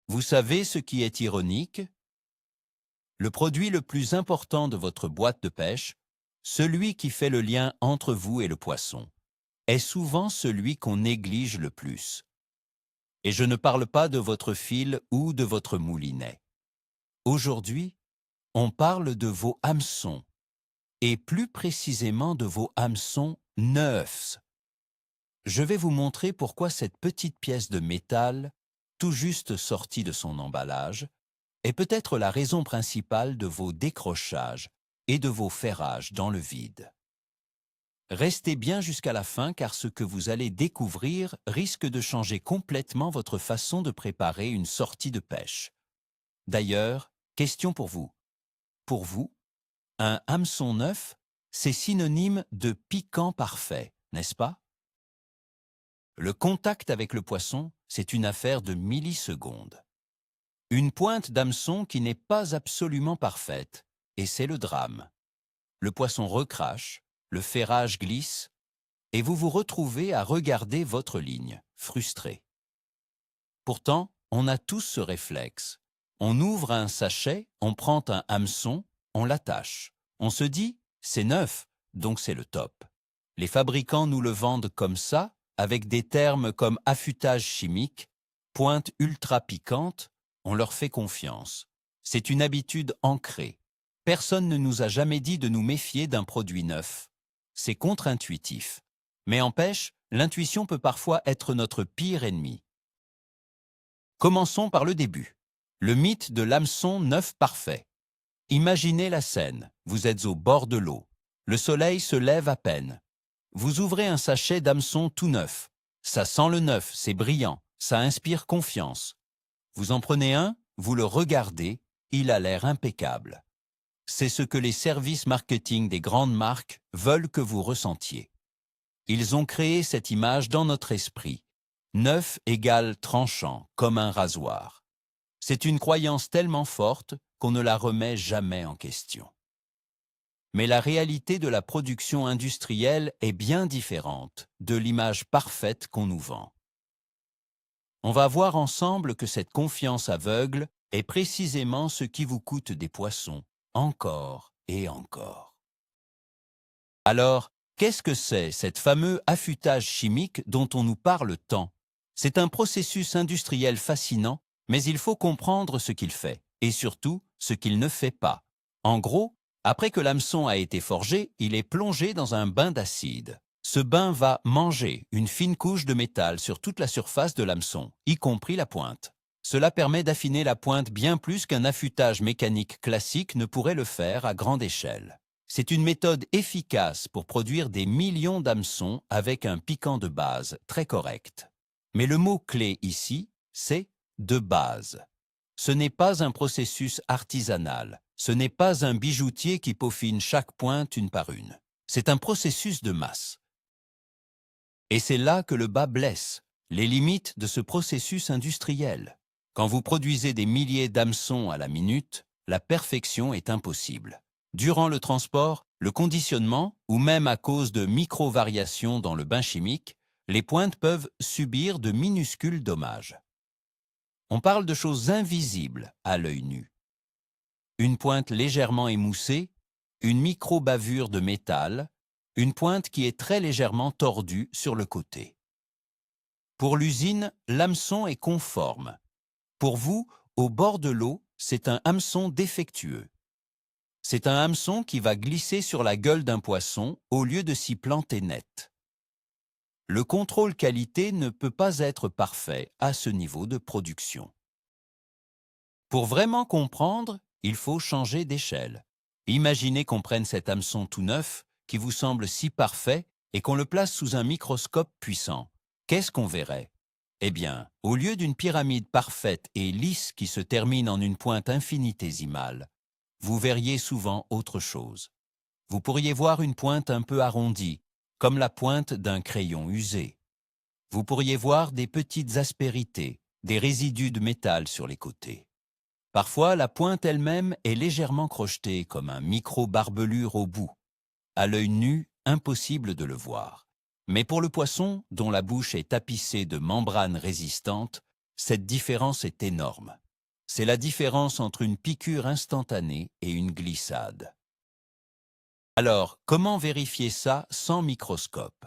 Vous savez ce qui est ironique? Le produit le plus important de votre boîte de pêche, celui qui fait le lien entre vous et le poisson, est souvent celui qu'on néglige le plus. Et je ne parle pas de votre fil ou de votre moulinet. Aujourd'hui, on parle de vos hameçons, et plus précisément de vos hameçons neufs. Je vais vous montrer pourquoi cette petite pièce de métal, tout juste sortie de son emballage, est peut-être la raison principale de vos décrochages et de vos ferrages dans le vide. Restez bien jusqu'à la fin car ce que vous allez découvrir risque de changer complètement votre façon de préparer une sortie de pêche. D'ailleurs, question pour vous. Pour vous, un hameçon neuf, c'est synonyme de piquant parfait, n'est-ce pas? Le contact avec le poisson, c'est une affaire de millisecondes. Une pointe d'hameçon qui n'est pas absolument parfaite, et c'est le drame. Le poisson recrache, le ferrage glisse, et vous vous retrouvez à regarder votre ligne, frustré. Pourtant, on a tous ce réflexe. On ouvre un sachet, on prend un hameçon, on l'attache. On se dit, c'est neuf, donc c'est le top. Les fabricants nous le vendent comme ça, avec des termes comme affûtage chimique, pointe ultra piquante, on leur fait confiance. C'est une habitude ancrée. Personne ne nous a jamais dit de nous méfier d'un produit neuf. C'est contre-intuitif. Mais en pêche, l'intuition peut parfois être notre pire ennemi. Commençons par le début. Le mythe de l'hameçon neuf parfait. Imaginez la scène. Vous êtes au bord de l'eau. Le soleil se lève à peine. Vous ouvrez un sachet d'hameçon tout neuf. Ça sent le neuf, c'est brillant, ça inspire confiance. Vous en prenez un, vous le regardez, il a l'air impeccable. C'est ce que les services marketing des grandes marques veulent que vous ressentiez. Ils ont créé cette image dans notre esprit. Neuf égale tranchant, comme un rasoir. C'est une croyance tellement forte qu'on ne la remet jamais en question. Mais la réalité de la production industrielle est bien différente de l'image parfaite qu'on nous vend. On va voir ensemble que cette confiance aveugle est précisément ce qui vous coûte des poissons, encore et encore. Alors, qu'est-ce que c'est, cet fameux affûtage chimique dont on nous parle tant? C'est un processus industriel fascinant, mais il faut comprendre ce qu'il fait, et surtout ce qu'il ne fait pas. En gros, après que l'hameçon a été forgé, il est plongé dans un bain d'acide. Ce bain va manger une fine couche de métal sur toute la surface de l'hameçon, y compris la pointe. Cela permet d'affiner la pointe bien plus qu'un affûtage mécanique classique ne pourrait le faire à grande échelle. C'est une méthode efficace pour produire des millions d'hameçons avec un piquant de base très correct. Mais le mot-clé ici, c'est « de base ». Ce n'est pas un processus artisanal, ce n'est pas un bijoutier qui peaufine chaque pointe une par une. C'est un processus de masse. Et c'est là que le bas blesse, les limites de ce processus industriel. Quand vous produisez des milliers d'hameçons à la minute, la perfection est impossible. Durant le transport, le conditionnement, ou même à cause de micro-variations dans le bain chimique, les pointes peuvent subir de minuscules dommages. On parle de choses invisibles à l'œil nu. Une pointe légèrement émoussée, une micro-bavure de métal, une pointe qui est très légèrement tordue sur le côté. Pour l'usine, l'hameçon est conforme. Pour vous, au bord de l'eau, c'est un hameçon défectueux. C'est un hameçon qui va glisser sur la gueule d'un poisson au lieu de s'y planter net. Le contrôle qualité ne peut pas être parfait à ce niveau de production. Pour vraiment comprendre, il faut changer d'échelle. Imaginez qu'on prenne cet hameçon tout neuf, qui vous semble si parfait, et qu'on le place sous un microscope puissant. Qu'est-ce qu'on verrait? Eh bien, au lieu d'une pyramide parfaite et lisse qui se termine en une pointe infinitésimale, vous verriez souvent autre chose. Vous pourriez voir une pointe un peu arrondie, comme la pointe d'un crayon usé. Vous pourriez voir des petites aspérités, des résidus de métal sur les côtés. Parfois, la pointe elle-même est légèrement crochetée comme un micro-barbelure au bout. À l'œil nu, impossible de le voir. Mais pour le poisson, dont la bouche est tapissée de membranes résistantes, Cette différence est énorme. C'est la différence entre une piqûre instantanée et une glissade. Alors, comment vérifier ça sans microscope?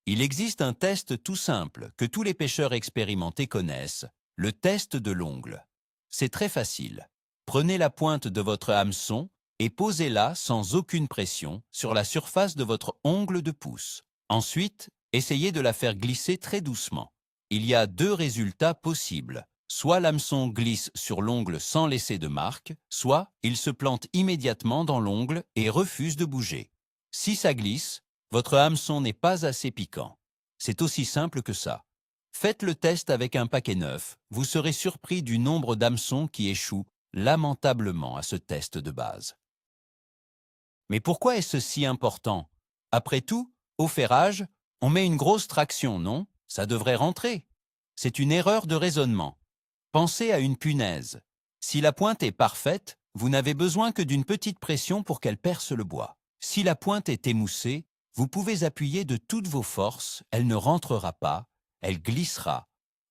Il existe un test tout simple que tous les pêcheurs expérimentés connaissent, le test de l'ongle. C'est très facile. Prenez la pointe de votre hameçon et posez-la sans aucune pression sur la surface de votre ongle de pouce. Ensuite, essayez de la faire glisser très doucement. Il y a deux résultats possibles. Soit l'hameçon glisse sur l'ongle sans laisser de marque, soit il se plante immédiatement dans l'ongle et refuse de bouger. Si ça glisse, votre hameçon n'est pas assez piquant. C'est aussi simple que ça. Faites le test avec un paquet neuf, vous serez surpris du nombre d'hameçons qui échouent lamentablement à ce test de base. Mais pourquoi est-ce si important? Après tout, au ferrage, on met une grosse traction, non? Ça devrait rentrer. C'est une erreur de raisonnement. Pensez à une punaise. Si la pointe est parfaite, vous n'avez besoin que d'une petite pression pour qu'elle perce le bois. Si la pointe est émoussée, vous pouvez appuyer de toutes vos forces, elle ne rentrera pas, elle glissera.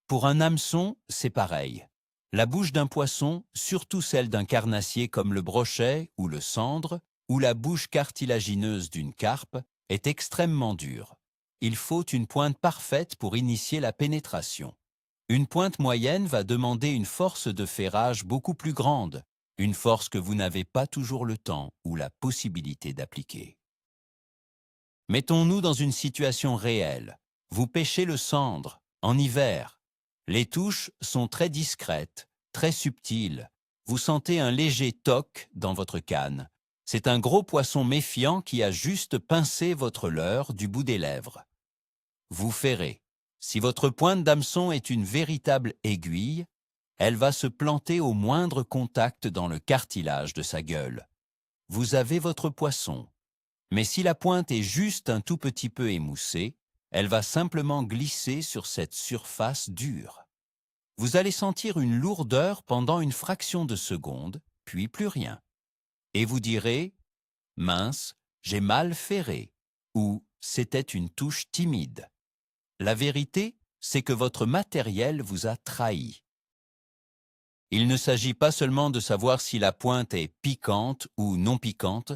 Pour un hameçon, c'est pareil. La bouche d'un poisson, surtout celle d'un carnassier comme le brochet ou le cendre, ou la bouche cartilagineuse d'une carpe, est extrêmement dure. Il faut une pointe parfaite pour initier la pénétration. Une pointe moyenne va demander une force de ferrage beaucoup plus grande, une force que vous n'avez pas toujours le temps ou la possibilité d'appliquer. Mettons-nous dans une situation réelle. Vous pêchez le cendre, en hiver. Les touches sont très discrètes, très subtiles. Vous sentez un léger toc dans votre canne. C'est un gros poisson méfiant qui a juste pincé votre leurre du bout des lèvres. Vous ferrez. Si votre pointe d'hameçon est une véritable aiguille, elle va se planter au moindre contact dans le cartilage de sa gueule. Vous avez votre poisson. Mais si la pointe est juste un tout petit peu émoussée, elle va simplement glisser sur cette surface dure. Vous allez sentir une lourdeur pendant une fraction de seconde, puis plus rien. Et vous direz « Mince, j'ai mal ferré » ou « C'était une touche timide ». La vérité, c'est que votre matériel vous a trahi. Il ne s'agit pas seulement de savoir si la pointe est piquante ou non piquante,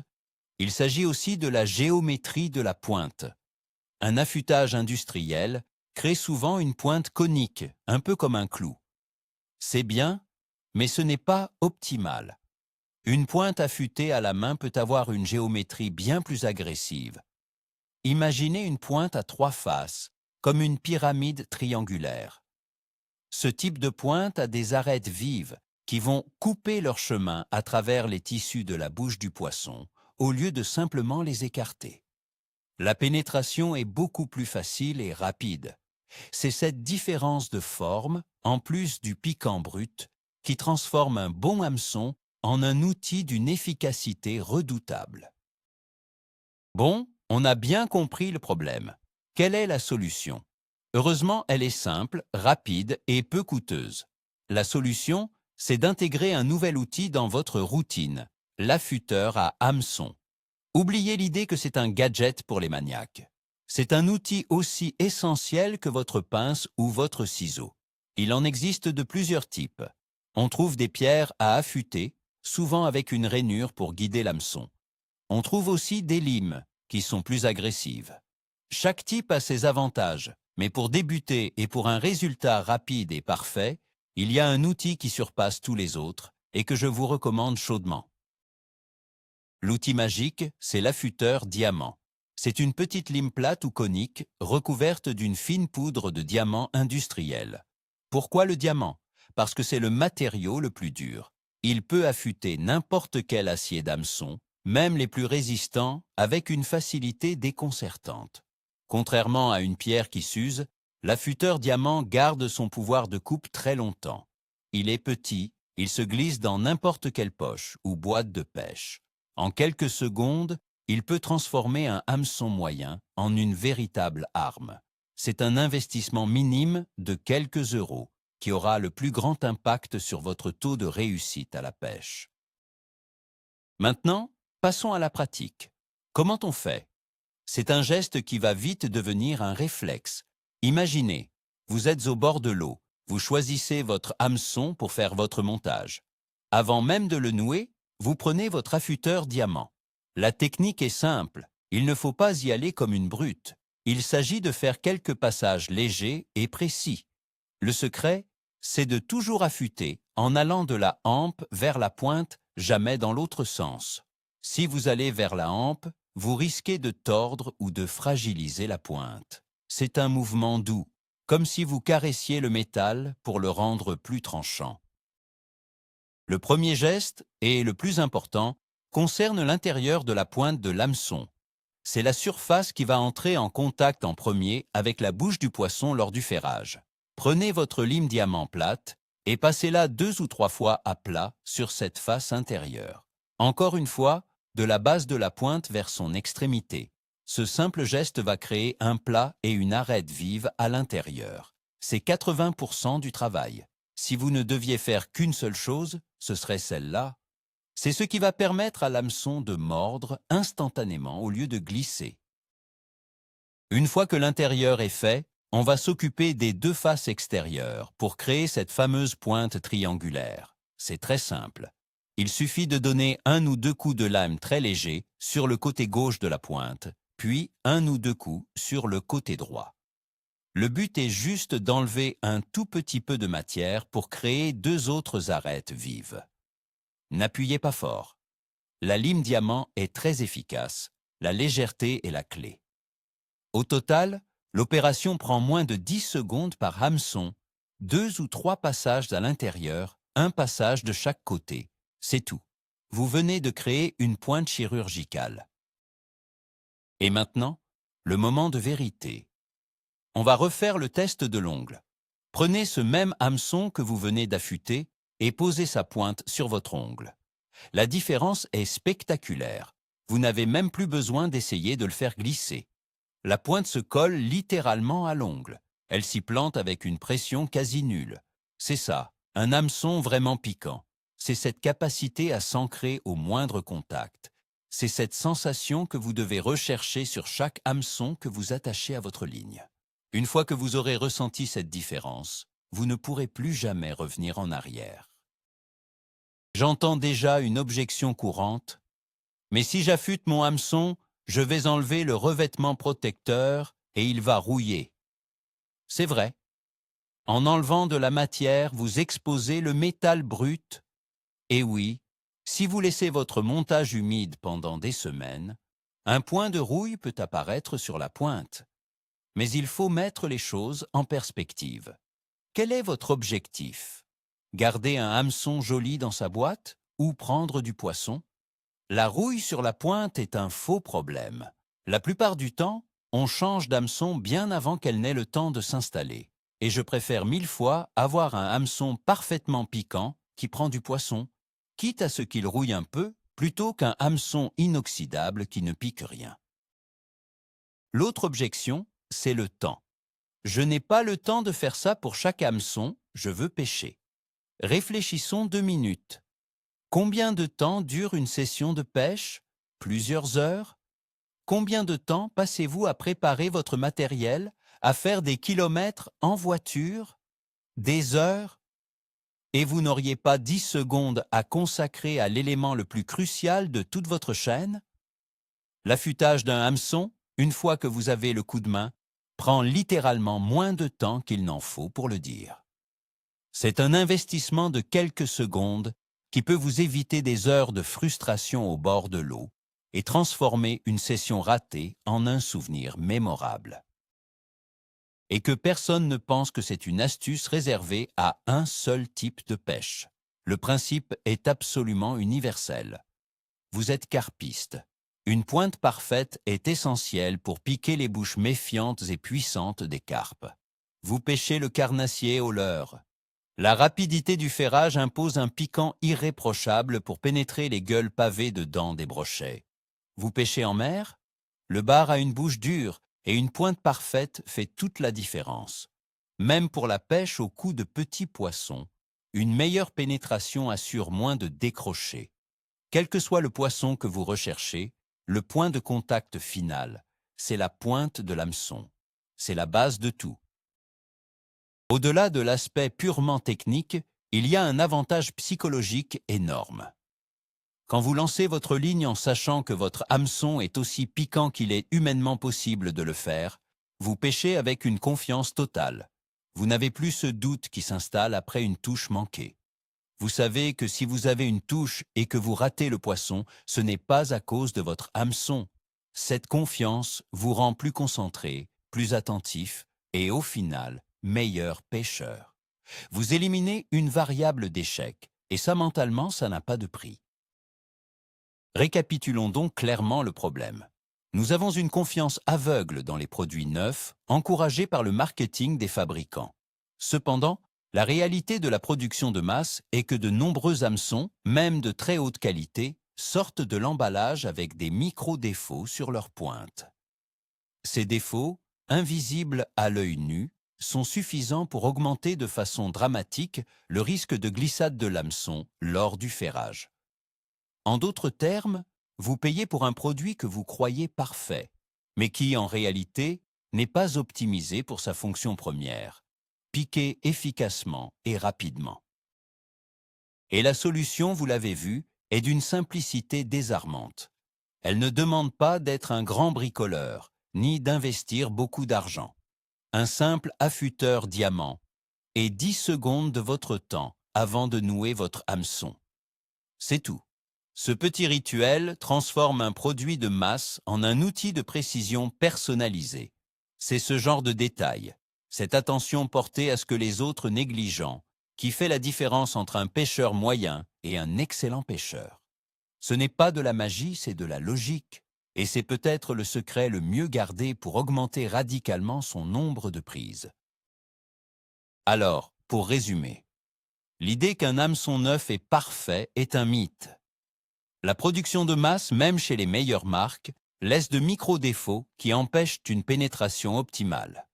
il s'agit aussi de la géométrie de la pointe. Un affûtage industriel crée souvent une pointe conique, un peu comme un clou. C'est bien, mais ce n'est pas optimal. Une pointe affûtée à la main peut avoir une géométrie bien plus agressive. Imaginez une pointe à trois faces, comme une pyramide triangulaire. Ce type de pointe a des arêtes vives qui vont couper leur chemin à travers les tissus de la bouche du poisson, au lieu de simplement les écarter. La pénétration est beaucoup plus facile et rapide. C'est cette différence de forme, en plus du piquant brut, qui transforme un bon hameçon en un outil d'une efficacité redoutable. Bon, on a bien compris le problème. Quelle est la solution? Heureusement, elle est simple, rapide et peu coûteuse. La solution, c'est d'intégrer un nouvel outil dans votre routine, l'affûteur à hameçon. Oubliez l'idée que c'est un gadget pour les maniaques. C'est un outil aussi essentiel que votre pince ou votre ciseau. Il en existe de plusieurs types. On trouve des pierres à affûter, souvent avec une rainure pour guider l'hameçon. On trouve aussi des limes, qui sont plus agressives. Chaque type a ses avantages, mais pour débuter et pour un résultat rapide et parfait, il y a un outil qui surpasse tous les autres et que je vous recommande chaudement. L'outil magique, c'est l'affûteur diamant. C'est une petite lime plate ou conique recouverte d'une fine poudre de diamant industriel. Pourquoi le diamant? Parce que c'est le matériau le plus dur. Il peut affûter n'importe quel acier d'hameçon, même les plus résistants, avec une facilité déconcertante. Contrairement à une pierre qui s'use, l'affûteur diamant garde son pouvoir de coupe très longtemps. Il est petit, il se glisse dans n'importe quelle poche ou boîte de pêche. En quelques secondes, il peut transformer un hameçon moyen en une véritable arme. C'est un investissement minime de quelques euros qui aura le plus grand impact sur votre taux de réussite à la pêche. Maintenant, passons à la pratique. Comment on fait? C'est un geste qui va vite devenir un réflexe. Imaginez, vous êtes au bord de l'eau, Vous choisissez votre hameçon pour faire votre montage. Avant même de le nouer, vous prenez votre affûteur diamant. La technique est simple, il ne faut pas y aller comme une brute. Il s'agit de faire quelques passages légers et précis. Le secret, c'est de toujours affûter en allant de la hampe vers la pointe, jamais dans l'autre sens. Si vous allez vers la hampe, vous risquez de tordre ou de fragiliser la pointe. C'est un mouvement doux, comme si vous caressiez le métal pour le rendre plus tranchant. Le premier geste, et le plus important, concerne l'intérieur de la pointe de l'hameçon. C'est la surface qui va entrer en contact en premier avec la bouche du poisson lors du ferrage. Prenez votre lime diamant plate et passez-la 2 ou 3 fois à plat sur cette face intérieure. Encore une fois, de la base de la pointe vers son extrémité. Ce simple geste va créer un plat et une arête vive à l'intérieur. C'est 80% du travail. Si vous ne deviez faire qu'une seule chose, ce serait celle-là. C'est ce qui va permettre à l'hameçon de mordre instantanément au lieu de glisser. Une fois que l'intérieur est fait, on va s'occuper des 2 faces extérieures pour créer cette fameuse pointe triangulaire. C'est très simple. Il suffit de donner 1 ou 2 coups de lame très légers sur le côté gauche de la pointe, puis 1 ou 2 coups sur le côté droit. Le but est juste d'enlever un tout petit peu de matière pour créer 2 autres arêtes vives. N'appuyez pas fort. La lime diamant est très efficace. La légèreté est la clé. Au total, l'opération prend moins de 10 secondes par hameçon, 2 ou 3 passages à l'intérieur, un passage de chaque côté. C'est tout. Vous venez de créer une pointe chirurgicale. Et maintenant, le moment de vérité. On va refaire le test de l'ongle. Prenez ce même hameçon que vous venez d'affûter et posez sa pointe sur votre ongle. La différence est spectaculaire. Vous n'avez même plus besoin d'essayer de le faire glisser. La pointe se colle littéralement à l'ongle. Elle s'y plante avec une pression quasi nulle. C'est ça, un hameçon vraiment piquant. C'est cette capacité à s'ancrer au moindre contact. C'est cette sensation que vous devez rechercher sur chaque hameçon que vous attachez à votre ligne. Une fois que vous aurez ressenti cette différence, vous ne pourrez plus jamais revenir en arrière. J'entends déjà une objection courante. Mais si j'affûte mon hameçon, je vais enlever le revêtement protecteur et il va rouiller. C'est vrai. En enlevant de la matière, vous exposez le métal brut. Et oui, si vous laissez votre montage humide pendant des semaines, un point de rouille peut apparaître sur la pointe. Mais il faut mettre les choses en perspective. Quel est votre objectif? Garder un hameçon joli dans sa boîte ou prendre du poisson? La rouille sur la pointe est un faux problème. La plupart du temps, on change d'hameçon bien avant qu'elle n'ait le temps de s'installer. Et je préfère 1000 fois avoir un hameçon parfaitement piquant qui prend du poisson, quitte à ce qu'il rouille un peu, plutôt qu'un hameçon inoxydable qui ne pique rien. L'autre objection, c'est le temps. Je n'ai pas le temps de faire ça pour chaque hameçon, je veux pêcher. Réfléchissons 2 minutes. Combien de temps dure une session de pêche? Plusieurs heures? Combien de temps passez-vous à préparer votre matériel, à faire des kilomètres en voiture? Des heures? Et vous n'auriez pas 10 secondes à consacrer à l'élément le plus crucial de toute votre chaîne? L'affûtage d'un hameçon, une fois que vous avez le coup de main, prend littéralement moins de temps qu'il n'en faut pour le dire. C'est un investissement de quelques secondes qui peut vous éviter des heures de frustration au bord de l'eau et transformer une session ratée en un souvenir mémorable. Et que personne ne pense que c'est une astuce réservée à un seul type de pêche. Le principe est absolument universel. Vous êtes carpiste. Une pointe parfaite est essentielle pour piquer les bouches méfiantes et puissantes des carpes. Vous pêchez le carnassier au leurre. La rapidité du ferrage impose un piquant irréprochable pour pénétrer les gueules pavées de dents des brochets. Vous pêchez en mer? Le bar a une bouche dure et une pointe parfaite fait toute la différence. Même pour la pêche au cou de petits poissons, une meilleure pénétration assure moins de décrochés. Quel que soit le poisson que vous recherchez, le point de contact final, c'est la pointe de l'hameçon. C'est la base de tout. Au-delà de l'aspect purement technique, il y a un avantage psychologique énorme. Quand vous lancez votre ligne en sachant que votre hameçon est aussi piquant qu'il est humainement possible de le faire, vous pêchez avec une confiance totale. Vous n'avez plus ce doute qui s'installe après une touche manquée. Vous savez que si vous avez une touche et que vous ratez le poisson, ce n'est pas à cause de votre hameçon. Cette confiance vous rend plus concentré, plus attentif et au final, meilleur pêcheur. Vous éliminez une variable d'échec et ça mentalement, ça n'a pas de prix. Récapitulons donc clairement le problème. Nous avons une confiance aveugle dans les produits neufs, encouragée par le marketing des fabricants. Cependant, la réalité de la production de masse est que de nombreux hameçons, même de très haute qualité, sortent de l'emballage avec des micro-défauts sur leur pointe. Ces défauts, invisibles à l'œil nu, sont suffisants pour augmenter de façon dramatique le risque de glissade de l'hameçon lors du ferrage. En d'autres termes, vous payez pour un produit que vous croyez parfait, mais qui, en réalité, n'est pas optimisé pour sa fonction première, piquer efficacement et rapidement. Et la solution, vous l'avez vu, est d'une simplicité désarmante. Elle ne demande pas d'être un grand bricoleur, ni d'investir beaucoup d'argent. Un simple affûteur diamant et 10 secondes de votre temps avant de nouer votre hameçon. C'est tout. Ce petit rituel transforme un produit de masse en un outil de précision personnalisé. C'est ce genre de détail, cette attention portée à ce que les autres négligent, qui fait la différence entre un pêcheur moyen et un excellent pêcheur. Ce n'est pas de la magie, c'est de la logique, et c'est peut-être le secret le mieux gardé pour augmenter radicalement son nombre de prises. Alors, pour résumer, l'idée qu'un hameçon neuf est parfait est un mythe. La production de masse, même chez les meilleures marques, laisse de micro-défauts qui empêchent une pénétration optimale.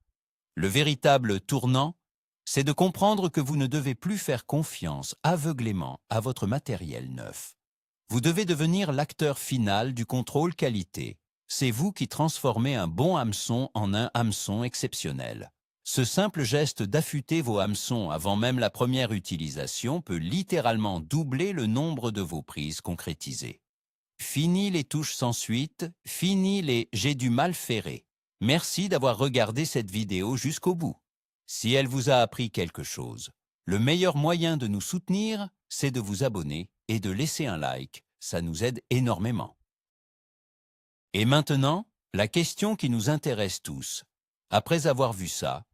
Le véritable tournant, c'est de comprendre que vous ne devez plus faire confiance aveuglément à votre matériel neuf. Vous devez devenir l'acteur final du contrôle qualité. C'est vous qui transformez un bon hameçon en un hameçon exceptionnel. Ce simple geste d'affûter vos hameçons avant même la première utilisation peut littéralement doubler le nombre de vos prises concrétisées. Fini les touches sans suite, fini les « j'ai du mal ferré ». Merci d'avoir regardé cette vidéo jusqu'au bout. Si elle vous a appris quelque chose, le meilleur moyen de nous soutenir, c'est de vous abonner et de laisser un like, ça nous aide énormément. Et maintenant, la question qui nous intéresse tous. Après avoir vu ça,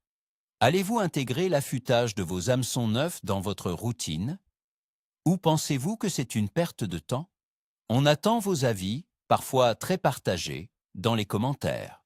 allez-vous intégrer l'affûtage de vos hameçons neufs dans votre routine? Ou pensez-vous que c'est une perte de temps? On attend vos avis, parfois très partagés, dans les commentaires.